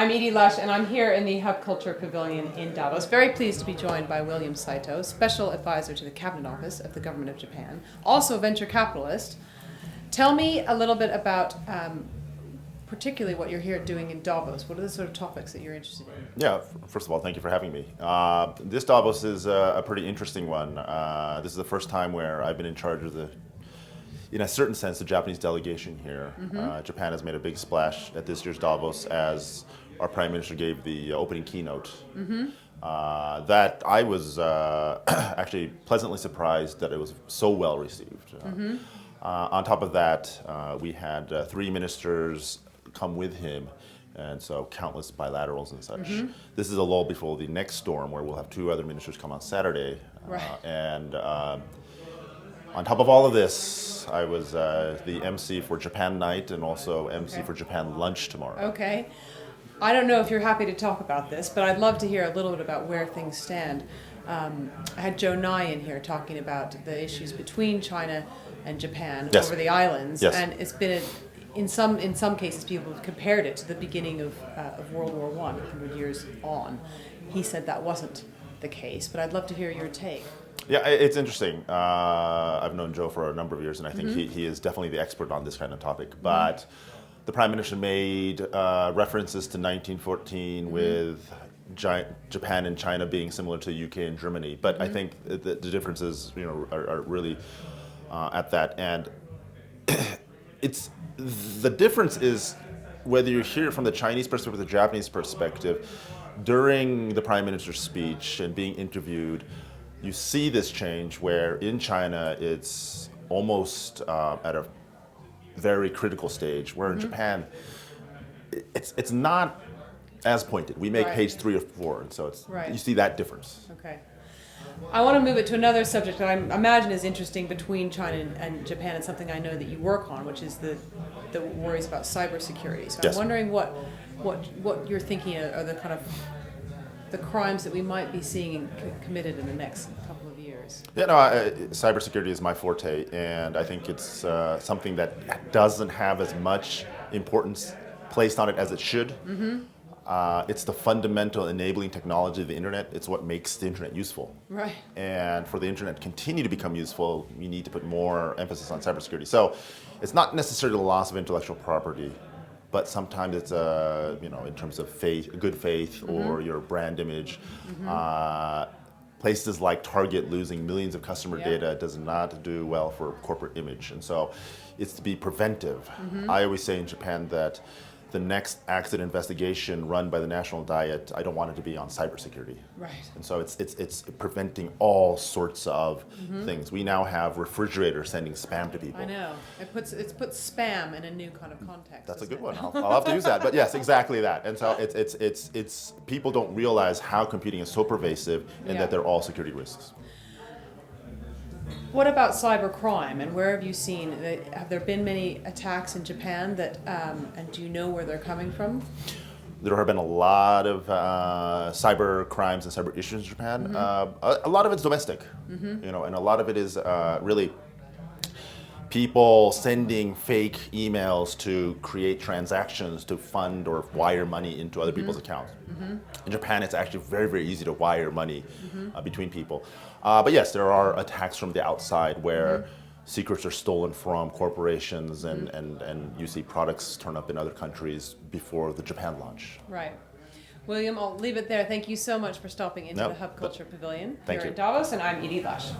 I'm Edie Lush, and I'm here in the Hub Culture Pavilion in Davos. Very pleased to be joined by William Saito, Special Advisor to the Cabinet Office of the Government of Japan, also a venture capitalist. Tell me a little bit about particularly what you're here doing in Davos. What are the sort of topics that you're interested in? Yeah, first of all, thank you for having me. This Davos is a pretty interesting one. This is the first time where I've been in charge of in a certain sense, the Japanese delegation here. Mm-hmm. Japan has made a big splash at this year's Davos as our Prime Minister gave the opening keynote. Mm-hmm. That I was actually pleasantly surprised that it was so well received. Mm-hmm. On top of that, we had 3 ministers come with him, and so countless bilaterals and such. Mm-hmm. This is a lull before the next storm, where we'll have 2 other ministers come on Saturday. Right. And on top of all of this, I was the MC for Japan Night and also MC for Japan Lunch tomorrow. Okay. I don't know if you're happy to talk about this, but I'd love to hear a little bit about where things stand. I had Joe Nye in here talking about the issues between China and Japan over the islands, and it's been in some cases people have compared it to the beginning of World War I, 100 years on. He said that wasn't the case, but I'd love to hear your take. Yeah, it's interesting. I've known Joe for a number of years, and I think he is definitely the expert on this kind of topic. But the Prime Minister made references to 1914 with Japan and China being similar to UK and Germany. But I think the differences, are really at that. And the difference is whether you hear it from the Chinese perspective or the Japanese perspective. During the Prime Minister's speech and being interviewed, you see this change where in China it's almost at a very critical stage, where in Japan it's not as pointed. We make page 3 or 4, and so you see that difference. Okay. I want to move it to another subject that I imagine is interesting between China and Japan, and something I know that you work on, which is the worries about cybersecurity. So I'm wondering what you're thinking are the kind of the crimes that we might be seeing committed in the next couple of years. Yeah, no, cybersecurity is my forte, and I think it's something that doesn't have as much importance placed on it as it should. Mm-hmm. It's the fundamental enabling technology of the internet. It's what makes the internet useful. Right. And for the internet to continue to become useful, you need to put more emphasis on cybersecurity. So it's not necessarily the loss of intellectual property, but sometimes it's in terms of good faith, or your brand image. Places like Target losing millions of customer data does not do well for corporate image, and so it's to be preventive. I always say in Japan that the next accident investigation run by the National Diet, I don't want it to be on cybersecurity. Right. And so it's preventing all sorts of things. We now have refrigerators sending spam to people. I know. It puts spam in a new kind of context. That's a good one. I'll have to use that. But yes, exactly that. And so it's people don't realize how computing is so pervasive and that they're all security risks. What about cybercrime, and where have you seen? Have there been many attacks in Japan and do you know where they're coming from? There have been a lot of cyber crimes and cyber issues in Japan. A lot of it's domestic, and a lot of it is really people sending fake emails to create transactions to fund or wire money into other people's accounts. In Japan, it's actually very, very easy to wire money between people. But yes, there are attacks from the outside where secrets are stolen from corporations and you see products turn up in other countries before the Japan launch. Right. William, I'll leave it there. Thank you so much for stopping into the Hub Culture Pavilion here in Davos, and I'm Edie Lush.